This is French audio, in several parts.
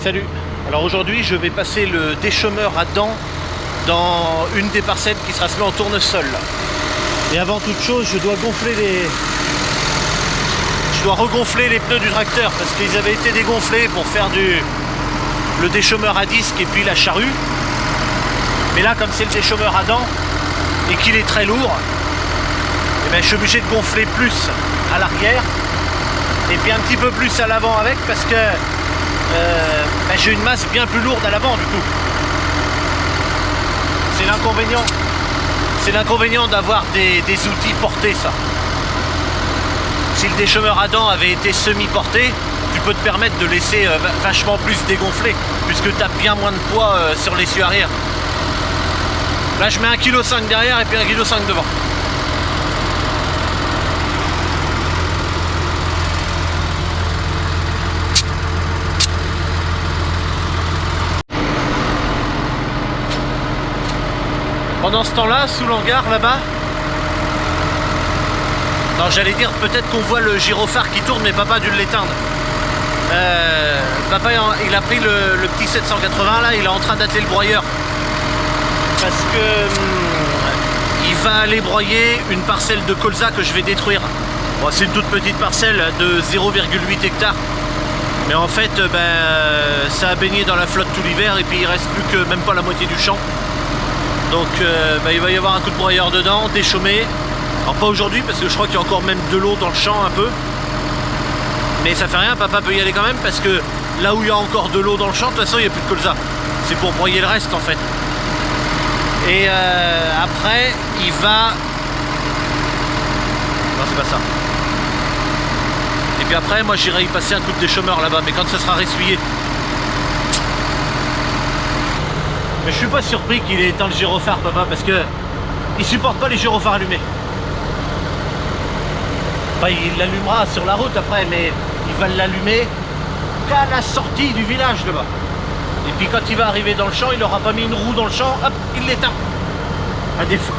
Salut. Alors aujourd'hui je vais passer le déchômeur à dents dans une des parcelles qui sera semée en tournesol. Et avant toute chose je dois regonfler les pneus du tracteur parce qu'ils avaient été dégonflés pour faire le déchômeur à disque et puis la charrue. Mais là comme c'est le déchômeur à dents et qu'il est très lourd, et ben, je suis obligé de gonfler plus à l'arrière et puis un petit peu plus à l'avant avec parce que ben, j'ai une masse bien plus lourde à l'avant du coup. C'est l'inconvénient d'avoir des outils portés, ça. Si le déchômeur à dents avait été semi-porté, tu peux te permettre de laisser vachement plus dégonfler puisque tu as bien moins de poids sur l'essieu arrière. Là je mets 1,5 kg derrière et puis 1,5 kg devant. Pendant ce temps-là, sous l'hangar là-bas, non, j'allais dire peut-être qu'on voit le gyrophare qui tourne, mais papa a dû l'éteindre. Papa il a pris le petit 780 là, il est en train d'atteler le broyeur. Parce que il va aller broyer une parcelle de colza que je vais détruire. Bon, c'est une toute petite parcelle de 0,8 hectares. Mais en fait, ça a baigné dans la flotte tout l'hiver et puis il reste plus que même pas la moitié du champ. Donc il va y avoir un coup de broyeur dedans, déchaumer. Alors pas aujourd'hui parce que je crois qu'il y a encore même de l'eau dans le champ un peu. Mais ça fait rien, papa peut y aller quand même parce que là où il y a encore de l'eau dans le champ, de toute façon il n'y a plus de colza. C'est pour broyer le reste en fait. Et après il va... Non c'est pas ça. Et puis après moi j'irai y passer un coup de déchômeur là-bas, mais quand ça sera ressuyé. Mais je suis pas surpris qu'il ait éteint le gyrophare papa parce que il supporte pas les gyrophares allumés. Enfin il l'allumera sur la route après, mais il va l'allumer qu'à la sortie du village là-bas. Et puis quand il va arriver dans le champ, il n'aura pas mis une roue dans le champ, hop, il l'éteint. À défaut.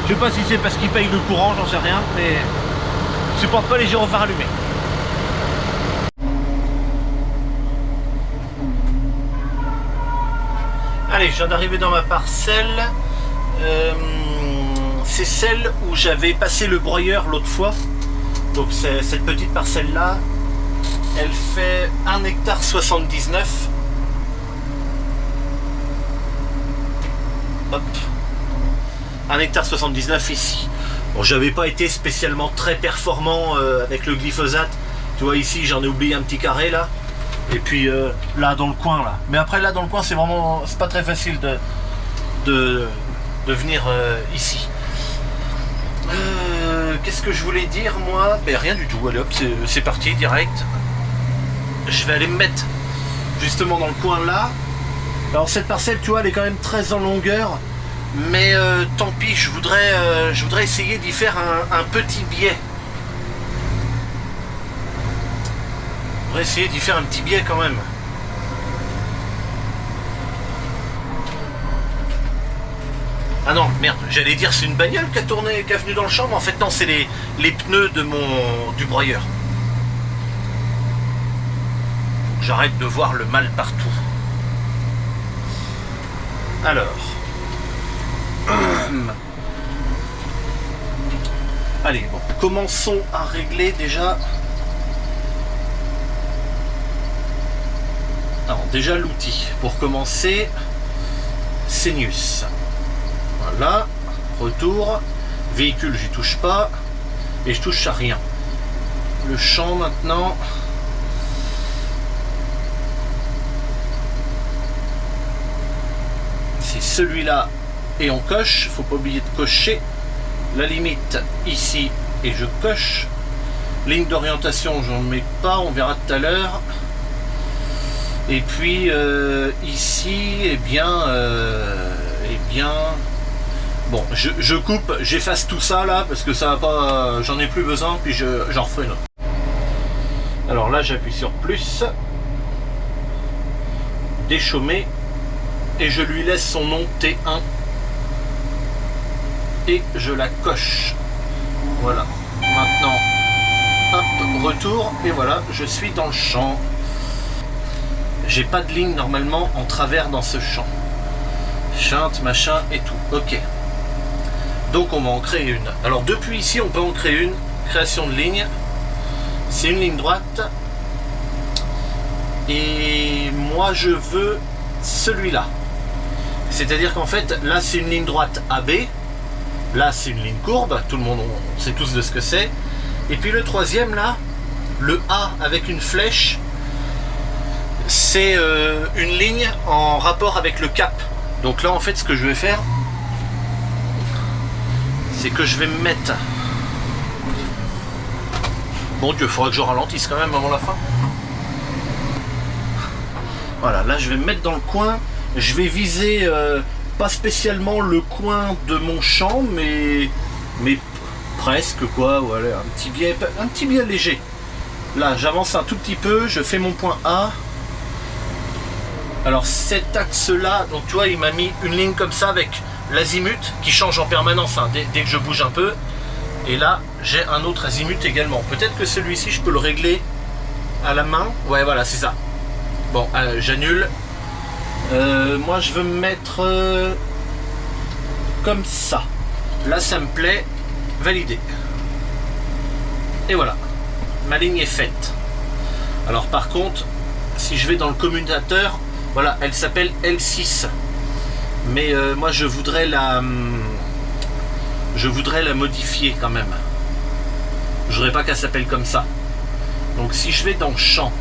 Je sais pas si c'est parce qu'il paye le courant, j'en sais rien, mais il supporte pas les gyrophares allumés. Allez, je viens d'arriver dans ma parcelle. C'est celle où j'avais passé le broyeur l'autre fois. Donc cette petite parcelle là, elle fait 1,79 hectare. Hop. 1,79 hectare ici. Bon, j'avais pas été spécialement très performant avec le glyphosate. Tu vois ici j'en ai oublié un petit carré là. Et puis là dans le coin là. Mais après là dans le coin c'est vraiment, c'est pas très facile de venir ici. Qu'est-ce que je voulais dire moi? Ben rien du tout. Allez hop, c'est parti direct. Je vais aller me mettre justement dans le coin là. Alors cette parcelle tu vois elle est quand même très en longueur. Mais tant pis, je voudrais essayer d'y faire un petit biais. On va essayer d'y faire un petit biais quand même. Ah non, merde, j'allais dire c'est une bagnole qui a tourné, qui est venue dans le champ, mais en fait non, c'est les pneus du broyeur. J'arrête de voir le mal partout. Alors. Allez, bon, commençons à régler déjà. Alors déjà l'outil pour commencer, Senius. Voilà, retour, véhicule j'y touche pas et je touche à rien. Le champ maintenant. C'est celui-là et on coche, faut pas oublier de cocher. La limite ici et je coche. Ligne d'orientation j'en mets pas, on verra tout à l'heure. Et puis ici, eh bien, bon, je coupe, j'efface tout ça là parce que ça va pas, j'en ai plus besoin, puis j'en referai une autre. Alors là, j'appuie sur plus, déchaumer, et je lui laisse son nom T1 et je la coche. Voilà. Maintenant, 1 retour, et voilà, je suis dans le champ. j'ai pas de ligne normalement en travers dans ce champ. Chinte, machin et tout. Ok. Donc on va en créer une. Alors depuis ici, on peut en créer une. Création de ligne. C'est une ligne droite. Et moi je veux celui-là. C'est-à-dire qu'en fait, là c'est une ligne droite AB. Là c'est une ligne courbe. Tout le monde, on sait tous de ce que c'est. Et puis le troisième là, le A avec une flèche, c'est une ligne en rapport avec le cap. Donc là en fait ce que je vais faire, c'est que je vais me mettre... Bon Dieu, il faudra que je ralentisse quand même avant la fin. Voilà, là je vais me mettre dans le coin. Je vais viser pas spécialement le coin de mon champ, mais presque quoi, voilà, un petit biais léger. Là j'avance un tout petit peu, je fais mon point A. Alors cet axe là, donc tu vois, il m'a mis une ligne comme ça avec l'azimut qui change en permanence hein, dès que je bouge un peu. Et là j'ai un autre azimut également. Peut-être que celui-ci je peux le régler à la main. Ouais voilà, c'est ça. Bon, j'annule. Moi je veux me mettre comme ça. Là ça me plaît. Validé. Et voilà, ma ligne est faite. Alors par contre, si je vais dans le commutateur, voilà, elle s'appelle L6. Mais moi je voudrais la modifier quand même. Je voudrais pas qu'elle s'appelle comme ça. Donc si je vais dans champ,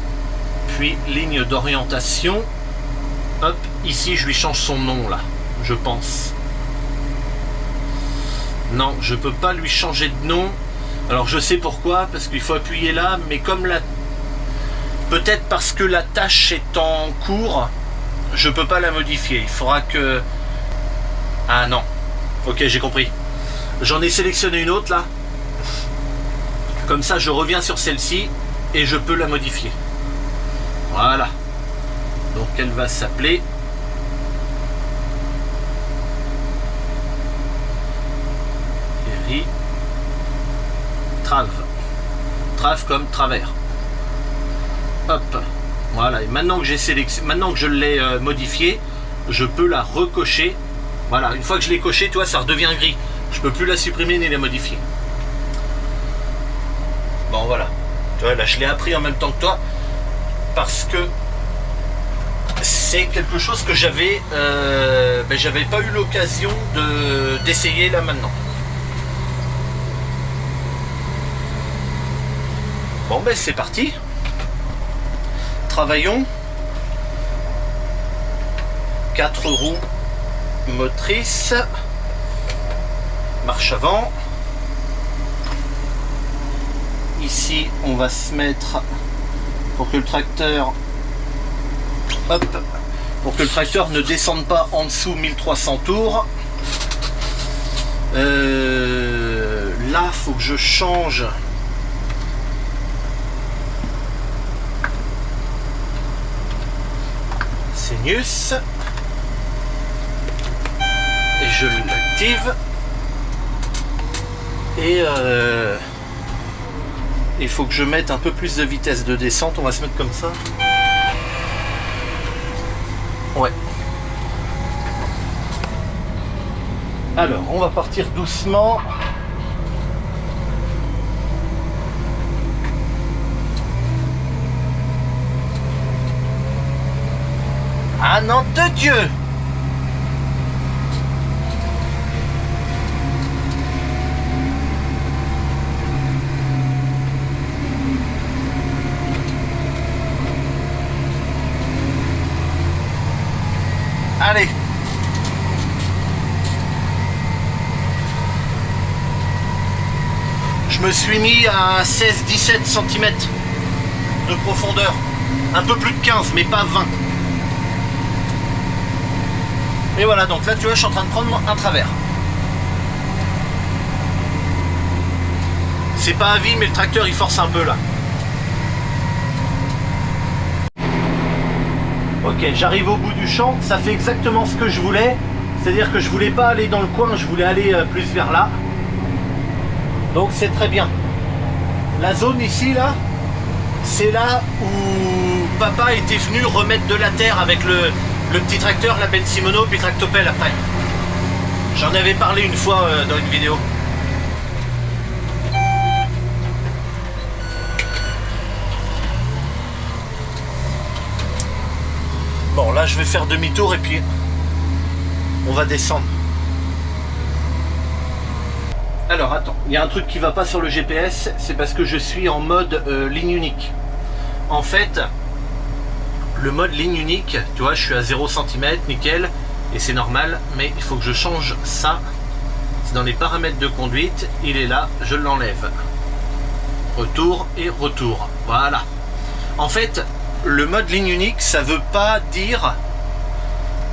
puis ligne d'orientation, hop, ici je lui change son nom là, je pense. Non, je peux pas lui changer de nom. Alors je sais pourquoi, parce qu'il faut appuyer là, mais comme la... Peut-être parce que la tâche est en cours, je peux pas la modifier. Il faudra que... Ah non. Ok, j'ai compris. J'en ai sélectionné une autre là. Comme ça, je reviens sur celle-ci et je peux la modifier. Voilà. Donc elle va s'appeler... Trave. Trave comme travers. Hop. Voilà. Et maintenant que j'ai sélectionné, maintenant que je l'ai modifié, je peux la recocher. Voilà. Une fois que je l'ai coché, tu vois, ça redevient gris. Je peux plus la supprimer ni la modifier. Bon voilà. Tu vois, là je l'ai appris en même temps que toi parce que c'est quelque chose que j'avais pas eu l'occasion d'essayer là maintenant. Bon ben c'est parti. Travaillons. 4 roues motrices. Marche avant. Ici on va se mettre pour que le tracteur, hop, pour que le tracteur ne descende pas en dessous 1300 tours. Là faut que je change sinus et je l'active et il faut que je mette un peu plus de vitesse de descente. On va se mettre comme ça. Ouais. Alors on va partir doucement. Ah non de Dieu! Allez! Je me suis mis à 16-17 cm de profondeur. Un peu plus de 15, mais pas 20. Et voilà, donc là tu vois, je suis en train de prendre un travers. C'est pas à vie, mais le tracteur il force un peu là. Ok, j'arrive au bout du champ, ça fait exactement ce que je voulais. C'est-à-dire que je voulais pas aller dans le coin, je voulais aller plus vers là. Donc c'est très bien. La zone ici là, c'est là où papa était venu remettre de la terre avec le petit tracteur, la Ben Simono, puis tractopelle après. J'en avais parlé une fois dans une vidéo. Bon, là je vais faire demi-tour et puis on va descendre. Alors attends, il y a un truc qui va pas sur le GPS, c'est parce que je suis en mode ligne unique. En fait, le mode ligne unique, tu vois, je suis à 0 cm, nickel, et c'est normal, mais il faut que je change ça. C'est dans les paramètres de conduite, il est là, je l'enlève. Retour et retour, voilà. En fait, le mode ligne unique, ça veut pas dire...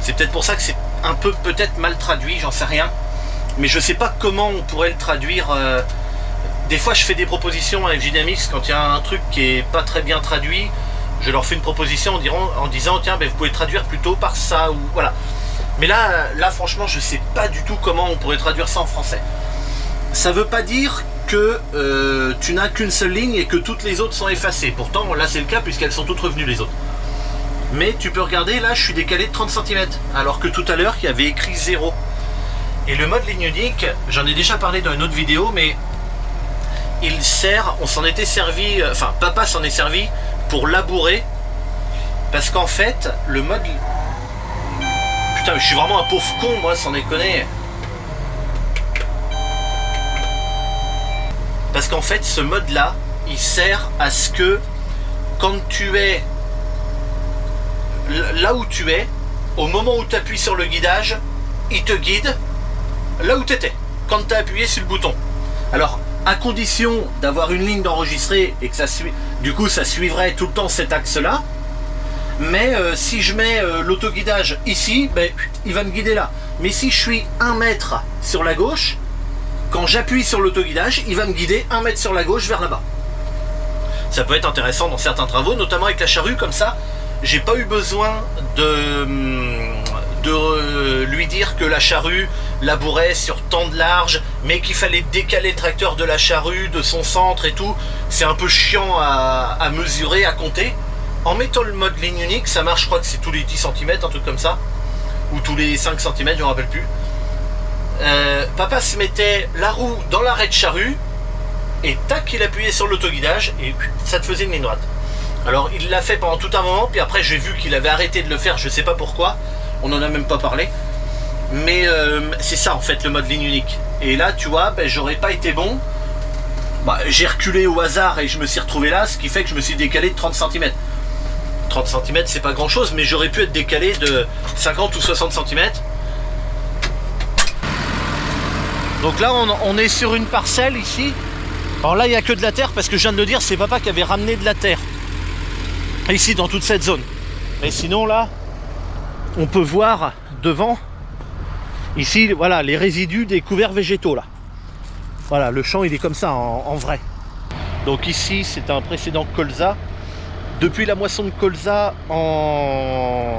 C'est peut-être pour ça que c'est un peu peut-être mal traduit, j'en sais rien. Mais je sais pas comment on pourrait le traduire. Des fois je fais des propositions à FJ Dynamics quand il y a un truc qui est pas très bien traduit. Je leur fais une proposition en disant tiens ben, vous pouvez traduire plutôt par ça ou voilà. Mais là franchement je sais pas du tout comment on pourrait traduire ça en français. Ça veut pas dire que tu n'as qu'une seule ligne et que toutes les autres sont effacées. Pourtant là c'est le cas puisqu'elles sont toutes revenues les autres. Mais tu peux regarder là je suis décalé de 30 cm alors que tout à l'heure il y avait écrit 0. Et le mode ligne unique, j'en ai déjà parlé dans une autre vidéo, mais il sert, on s'en était servi, enfin papa s'en est servi pour labourer, parce qu'en fait, le mode... Putain, je suis vraiment un pauvre con, moi, sans déconner. Parce qu'en fait, ce mode-là, il sert à ce que, quand tu es là où tu es, au moment où tu appuies sur le guidage, il te guide là où tu étais, quand tu as appuyé sur le bouton. Alors, à condition d'avoir une ligne d'enregistré et que ça du coup ça suivrait tout le temps cet axe-là. Mais si je mets l'autoguidage ici, ben, il va me guider là. Mais si je suis 1 mètre sur la gauche, quand j'appuie sur l'autoguidage, il va me guider 1 mètre sur la gauche vers là-bas. Ça peut être intéressant dans certains travaux, notamment avec la charrue, comme ça, j'ai pas eu besoin de lui dire que la charrue labourait sur tant de large, mais qu'il fallait décaler le tracteur de la charrue, de son centre et tout. C'est un peu chiant à mesurer, à compter. En mettant le mode ligne unique, ça marche, je crois que c'est tous les 10 cm, un truc comme ça, ou tous les 5 cm, je ne me rappelle plus. Papa se mettait la roue dans l'arrêt de charrue, et tac, il appuyait sur l'autoguidage, et ça te faisait une ligne droite. Alors il l'a fait pendant tout un moment, puis après j'ai vu qu'il avait arrêté de le faire, je sais pas pourquoi, on n'en a même pas parlé. Mais c'est ça en fait le mode ligne unique. Et là tu vois, ben, j'aurais pas été bon. Bah, j'ai reculé au hasard et je me suis retrouvé là, ce qui fait que je me suis décalé de 30 cm. 30 cm c'est pas grand chose, mais j'aurais pu être décalé de 50 ou 60 cm. Donc là on est sur une parcelle ici. Alors là il n'y a que de la terre parce que je viens de le dire, c'est papa qui avait ramené de la terre. Ici dans toute cette zone. Mais sinon là, on peut voir devant, ici voilà les résidus des couverts végétaux là. Voilà, le champ il est comme ça en vrai. Donc ici c'est un précédent colza. Depuis la moisson de colza en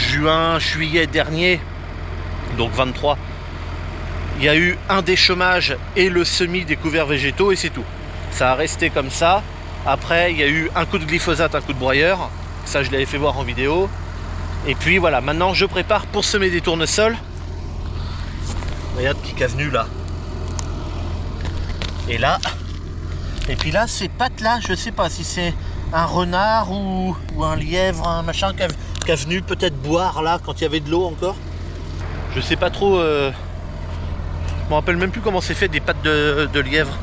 juin, juillet dernier, donc 23, il y a eu un déchômage et le semis des couverts végétaux et c'est tout. Ça a resté comme ça. Après il y a eu un coup de glyphosate, un coup de broyeur. Ça je l'avais fait voir en vidéo. Et puis voilà, maintenant je prépare pour semer des tournesols. Regarde qui est venu là. Et là. Et puis là, ces pattes là, je sais pas si c'est un renard ou un lièvre, un machin qui est venu peut-être boire là quand il y avait de l'eau encore. Je sais pas trop. Je me rappelle même plus comment c'est fait des pattes de lièvre.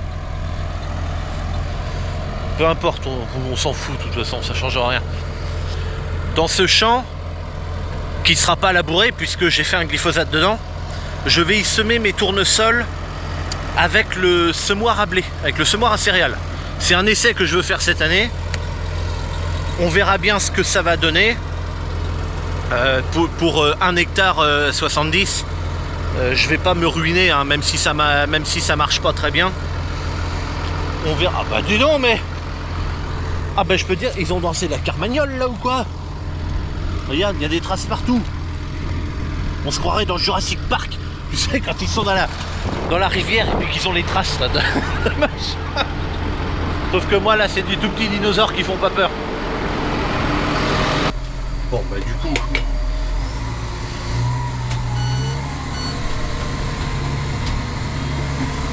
Peu importe, on s'en fout de toute façon, ça change rien. Dans ce champ, qui ne sera pas labouré puisque j'ai fait un glyphosate dedans, je vais y semer mes tournesols avec le semoir à blé, avec le semoir à céréales. C'est un essai que je veux faire cette année. On verra bien ce que ça va donner. Pour 1 hectare 70, je vais pas me ruiner, hein, même si ça marche pas très bien. On verra. Ah bah dis donc, mais... Ah bah je peux dire, ils ont dansé la Carmagnole là ou quoi? Regarde, il y a des traces partout. On se croirait dans Jurassic Park. Tu sais, quand ils sont dans la rivière et puis qu'ils ont les traces là. Sauf que moi là c'est des tout petits dinosaures qui font pas peur. Bon bah du coup.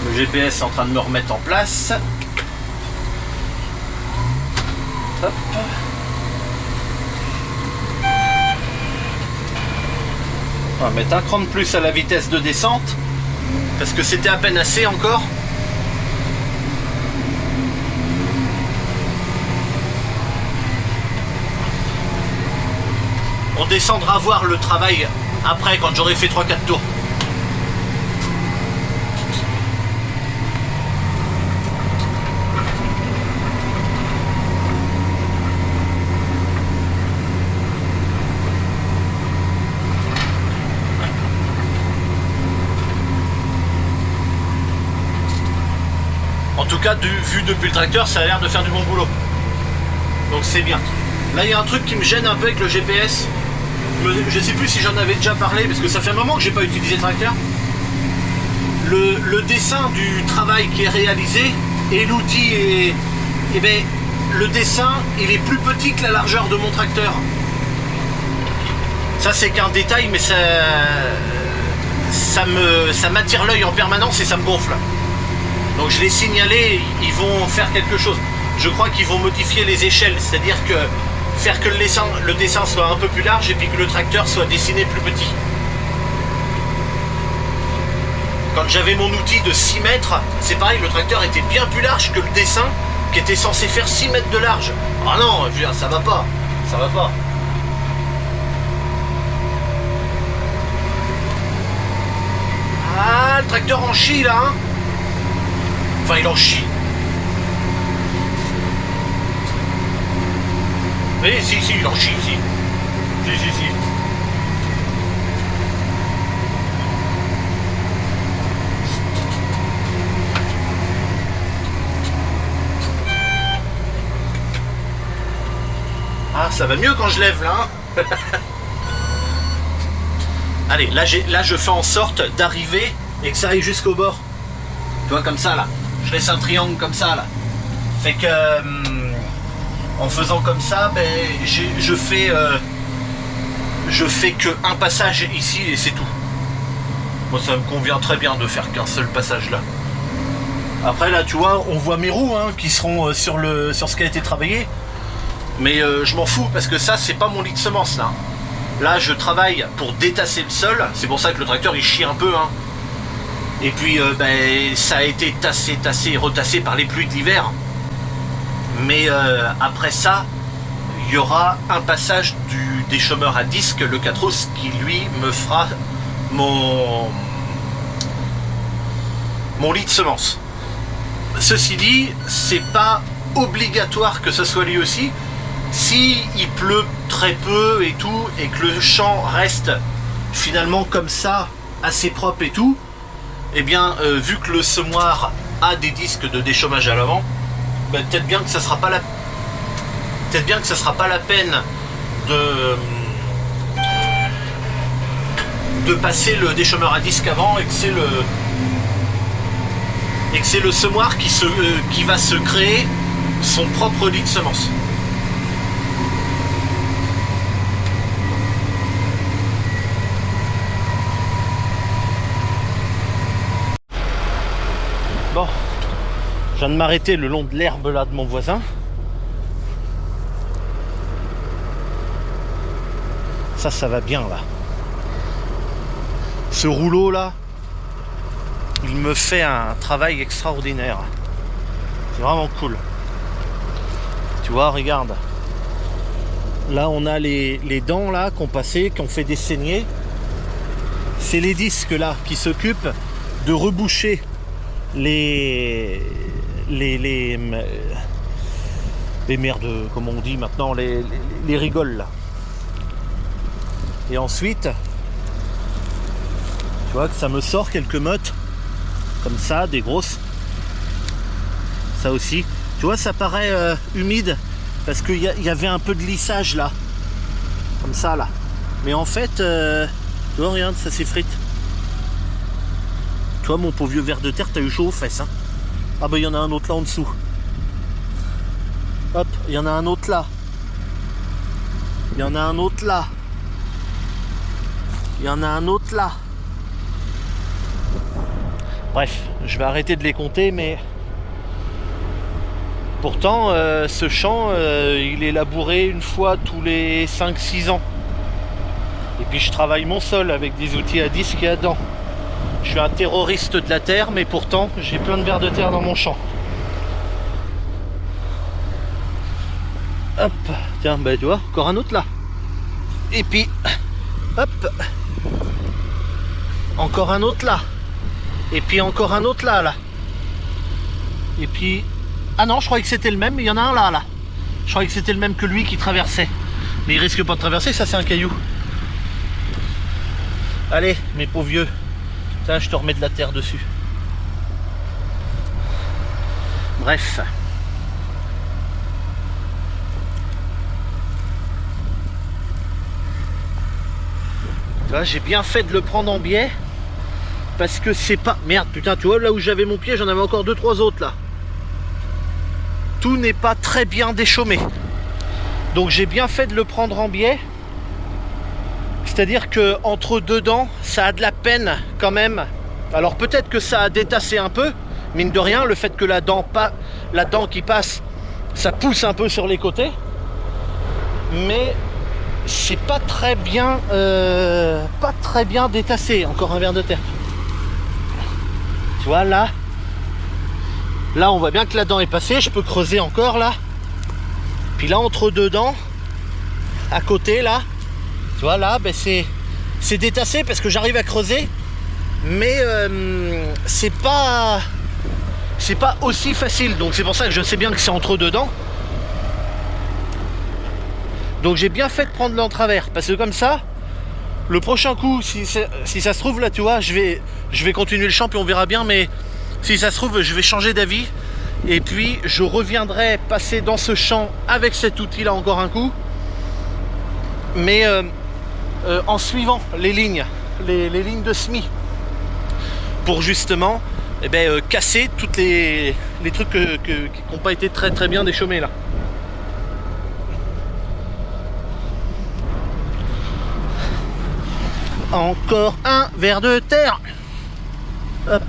Le GPS est en train de me remettre en place. Hop. On va mettre un cran de plus à la vitesse de descente. Parce que c'était à peine assez encore. On descendra voir le travail après quand j'aurai fait 3-4 tours. En tout cas, vu depuis le tracteur, ça a l'air de faire du bon boulot. Donc c'est bien. Là, il y a un truc qui me gêne un peu avec le GPS. Je sais plus si j'en avais déjà parlé, parce que ça fait un moment que j'ai pas utilisé le tracteur. Le dessin du travail qui est réalisé et l'outil est... Eh bien, le dessin, il est plus petit que la largeur de mon tracteur. Ça, c'est qu'un détail, mais ça m'attire l'œil en permanence et ça me gonfle. Donc je l'ai signalé, ils vont faire quelque chose. Je crois qu'ils vont modifier les échelles, c'est-à-dire que faire que le dessin soit un peu plus large et puis que le tracteur soit dessiné plus petit. Quand j'avais mon outil de 6 mètres, c'est pareil, le tracteur était bien plus large que le dessin qui était censé faire 6 mètres de large. Ah non, je veux dire, ça va pas, ça va pas. Ah, le tracteur en chie là, hein. Enfin, il en chie. Oui, si, il en chie, si. Si. Ah, ça va mieux quand je lève, là, hein. Allez, là, je fais en sorte d'arriver et que ça aille jusqu'au bord. Tu vois, comme ça, là. Je laisse un triangle comme ça, là. Fait que... en faisant comme ça, ben, je fais que un passage ici et c'est tout. Moi, ça me convient très bien de faire qu'un seul passage là. Après, là, tu vois, on voit mes roues hein, qui seront sur ce qui a été travaillé. Mais je m'en fous parce que ça, c'est pas mon lit de semence, là. Là, je travaille pour détasser le sol. C'est pour ça que le tracteur, il chie un peu, hein. Et puis, ben, ça a été tassé, retassé par les pluies de l'hiver. Mais après ça, il y aura un passage du déchômeur à disque, le 4os, qui lui me fera mon lit de semence. Ceci dit, c'est pas obligatoire que ce soit lui aussi. Si il pleut très peu et tout, et que le champ reste finalement comme ça, assez propre et tout, eh bien, vu que le semoir a des disques de déchômage à l'avant, ben, peut-être bien que ça sera pas la peine de passer le déchômeur à disque avant et que c'est le semoir qui va se créer son propre lit de semence. Bon, je viens de m'arrêter le long de l'herbe là de mon voisin. Ça va bien là. Ce rouleau là, il me fait un travail extraordinaire. C'est vraiment cool. Tu vois, regarde. Là, on a les dents là qui ont passé, qui ont fait des saignées. C'est les disques là qui s'occupent de reboucher les merdes, comme on dit maintenant, les rigoles là. Et ensuite, tu vois que ça me sort quelques mottes comme ça, des grosses. Ça aussi, tu vois, ça paraît humide parce qu'il y avait un peu de lissage là, comme ça là. Mais en fait, tu vois, regarde, ça s'effrite. Toi, mon pauvre vieux ver de terre, t'as eu chaud aux fesses, hein. Ah bah il y en a un autre là en dessous. Hop, il y en a un autre là. Il y en a un autre là. Il y en a un autre là. Bref, je vais arrêter de les compter, mais pourtant ce champ il est labouré une fois tous les 5-6 ans. Et puis je travaille mon sol avec des outils à disque et à dents. Je suis un terroriste de la terre, mais pourtant j'ai plein de vers de terre dans mon champ. Hop, tiens, bah tu vois, encore un autre là. Et puis, hop, encore un autre là. Et puis encore un autre là, là. Et puis, ah non, je croyais que c'était le même, mais il y en a un là, là. Je croyais que c'était le même que lui qui traversait. Mais il risque pas de traverser, ça c'est un caillou. Allez, mes pauvres vieux. Tiens, je te remets de la terre dessus. Bref. Là, j'ai bien fait de le prendre en biais. Parce que c'est pas... Merde, putain, tu vois, là où j'avais mon pied, j'en avais encore 2-3 autres, là. Tout n'est pas très bien déchaumé. Donc j'ai bien fait de le prendre en biais. C'est-à-dire que entre deux dents, ça a de la peine quand même. Alors peut-être que ça a détassé un peu, mine de rien, le fait que la dent qui passe, ça pousse un peu sur les côtés. Mais c'est pas très bien détassé. Encore un ver de terre. Tu vois là, on voit bien que la dent est passée. Je peux creuser encore là. Puis là entre deux dents, à côté là, tu vois là, ben c'est détassé parce que j'arrive à creuser, mais c'est pas aussi facile. Donc c'est pour ça que je sais bien que c'est entre deux dents. Donc j'ai bien fait de prendre l'en-travers parce que comme ça, le prochain coup, si ça se trouve là, tu vois, je vais continuer le champ puis on verra bien. Mais si ça se trouve, je vais changer d'avis et puis je reviendrai passer dans ce champ avec cet outil là encore un coup. Mais en suivant les lignes, les lignes de semis, pour justement casser toutes les trucs qui n'ont pas été très très bien déchaumés là. Encore un ver de terre. Hop.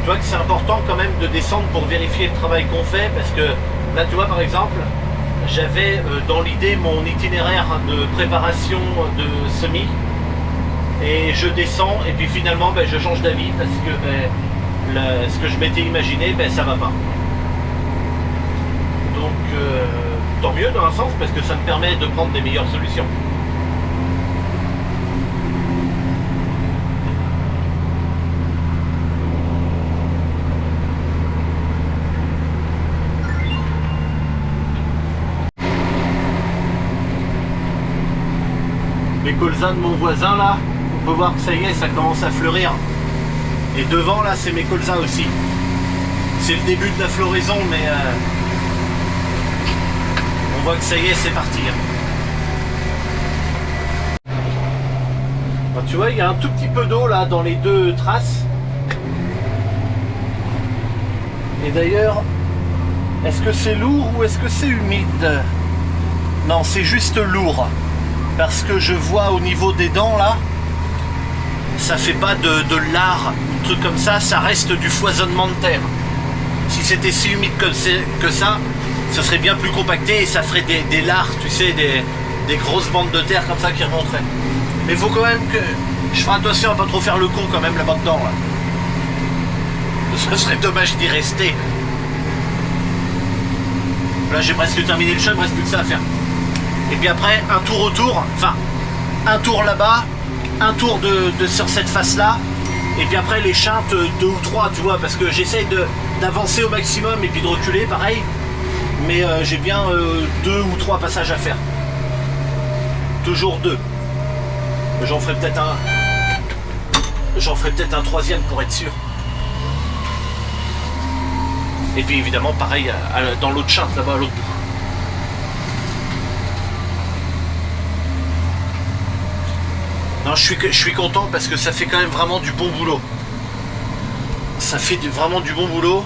Tu vois que c'est important quand même de descendre pour vérifier le travail qu'on fait, parce que là tu vois par exemple, j'avais dans l'idée mon itinéraire de préparation de semis et je descends et puis finalement je change d'avis parce que ce que je m'étais imaginé ça va pas. Donc tant mieux dans un sens parce que ça me permet de prendre des meilleures solutions. Les colzas de mon voisin là, on peut voir que ça y est, ça commence à fleurir. Et devant là, c'est mes colzas aussi. C'est le début de la floraison, mais on voit que ça y est, c'est parti. Alors, tu vois, il y a un tout petit peu d'eau là dans les deux traces. Et d'ailleurs, est-ce que c'est lourd ou est-ce que c'est humide? Non, c'est juste lourd. Parce que je vois au niveau des dents là, ça fait pas de lard, un truc comme ça, ça reste du foisonnement de terre. Si c'était si humide que ça, ce serait bien plus compacté et ça ferait des lards, tu sais, des grosses bandes de terre comme ça qui remonteraient. Mais il faut quand même que je ferai attention à pas trop faire le con quand même là-bas dedans là. Ce serait dommage d'y rester. Là j'ai presque terminé le champ, il me reste plus que ça à faire. Et puis après, un tour autour, enfin, un tour là-bas, un tour sur cette face-là, et puis après les chintes 2 ou 3, tu vois, parce que j'essaye d'avancer au maximum et puis de reculer, pareil, mais j'ai bien 2 ou 3 passages à faire. Toujours 2. J'en ferai peut-être un troisième pour être sûr. Et puis évidemment, pareil, dans l'autre chinte, là-bas, à l'autre bout. Non, je suis content parce que ça fait quand même vraiment du bon boulot. ça fait vraiment du bon boulot.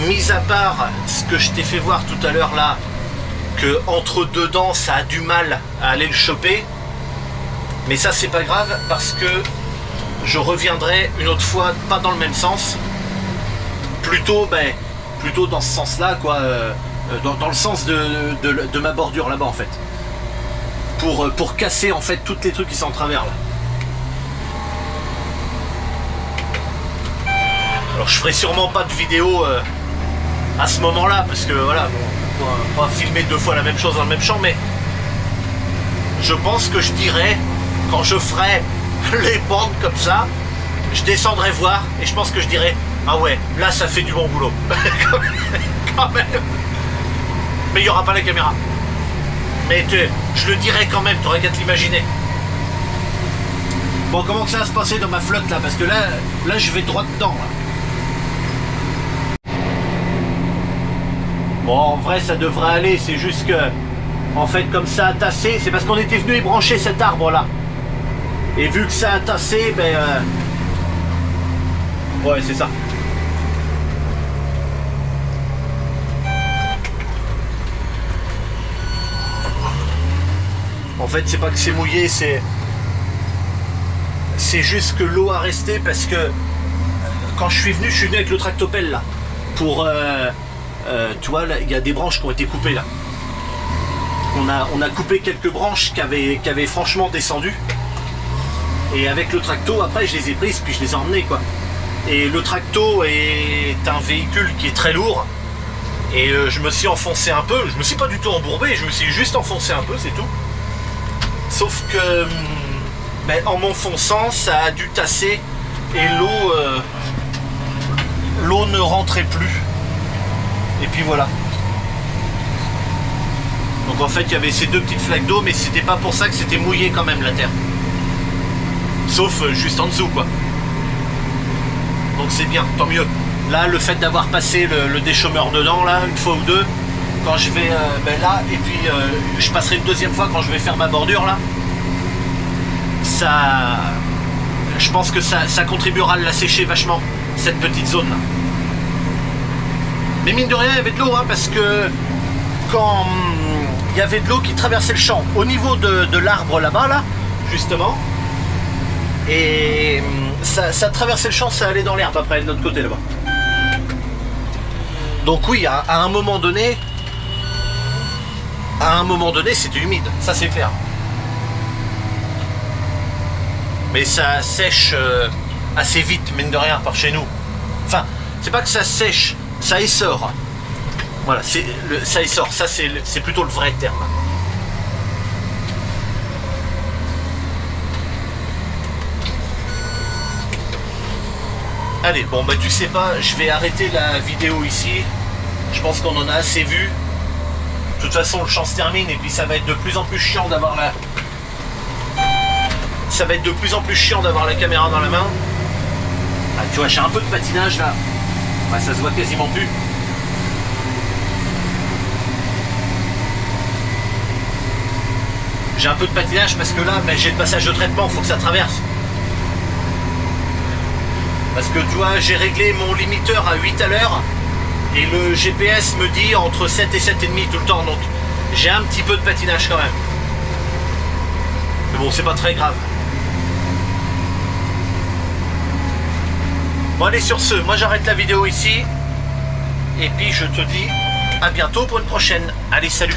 Mis à part ce que je t'ai fait voir tout à l'heure là, que entre deux dents ça a du mal à aller le choper, mais ça c'est pas grave parce que je reviendrai une autre fois, pas dans le même sens, plutôt dans ce sens là quoi, dans le sens de ma bordure là-bas en fait, pour casser en fait tous les trucs qui sont en travers là. Alors je ferai sûrement pas de vidéo à ce moment là parce que voilà, bon, on va pas filmer deux fois la même chose dans le même champ, mais je pense que je dirais quand je ferai les bandes comme ça, je descendrai voir et je pense que je dirais ah ouais, là ça fait du bon boulot quand même, mais il n'y aura pas la caméra, mais je le dirai quand même, tu aurais qu'à te l'imaginer. Bon, comment que ça va se passer dans ma flotte là, parce que là je vais droit dedans là. Bon, en vrai, ça devrait aller, c'est juste que, en fait, comme ça a tassé, c'est parce qu'on était venu ébrancher cet arbre-là. Et vu que ça a tassé, ben... ouais, c'est ça. En fait, c'est pas que c'est mouillé, c'est juste que l'eau a resté parce que, quand je suis venu avec le tractopelle, là, pour... tu vois, là, il y a des branches qui ont été coupées là. On a coupé quelques branches qui avaient franchement descendu. Et avec le tracto, après, je les ai prises, puis je les ai emmenées, quoi. Et le tracto est un véhicule qui est très lourd. Et je me suis enfoncé un peu. Je me suis pas du tout embourbé, je me suis juste enfoncé un peu, c'est tout. Sauf que, ben, en m'enfonçant, ça a dû tasser. Et l'eau ne rentrait plus. Et puis voilà. Donc en fait il y avait ces deux petites flaques d'eau, mais c'était pas pour ça que c'était mouillé quand même la terre. Sauf juste en dessous quoi. Donc c'est bien, tant mieux. Là le fait d'avoir passé le déchômeur dedans là, une fois ou deux, quand je vais là, et puis je passerai une deuxième fois quand je vais faire ma bordure là, ça, je pense que ça contribuera à la sécher vachement, cette petite zone là. Mais mine de rien, il y avait de l'eau, hein, parce que quand il y avait de l'eau qui traversait le champ, au niveau de l'arbre là-bas, là, justement, et ça traversait le champ, ça allait dans l'herbe après, de l'autre côté là-bas. Donc oui, à un moment donné, c'était humide, ça c'est clair. Mais ça sèche assez vite, mine de rien, par chez nous. Enfin, c'est pas que ça sèche, ça essore. Voilà, ça essore, ça c'est plutôt le vrai terme. Allez, bon bah tu sais pas, je vais arrêter la vidéo ici. Je pense qu'on en a assez vu. De toute façon le champ se termine et puis ça va être de plus en plus chiant d'avoir la... Ça va être de plus en plus chiant d'avoir la caméra dans la main. Ah, tu vois, j'ai un peu de patinage là. Ouais, ça se voit quasiment plus. J'ai un peu de patinage parce que là, j'ai le passage de traitement, il faut que ça traverse. Parce que tu vois, j'ai réglé mon limiteur à 8 à l'heure et le GPS me dit entre 7 et 7,5 tout le temps, donc j'ai un petit peu de patinage quand même. Mais bon, c'est pas très grave. Bon allez, sur ce, moi j'arrête la vidéo ici et puis je te dis à bientôt pour une prochaine. Allez, salut!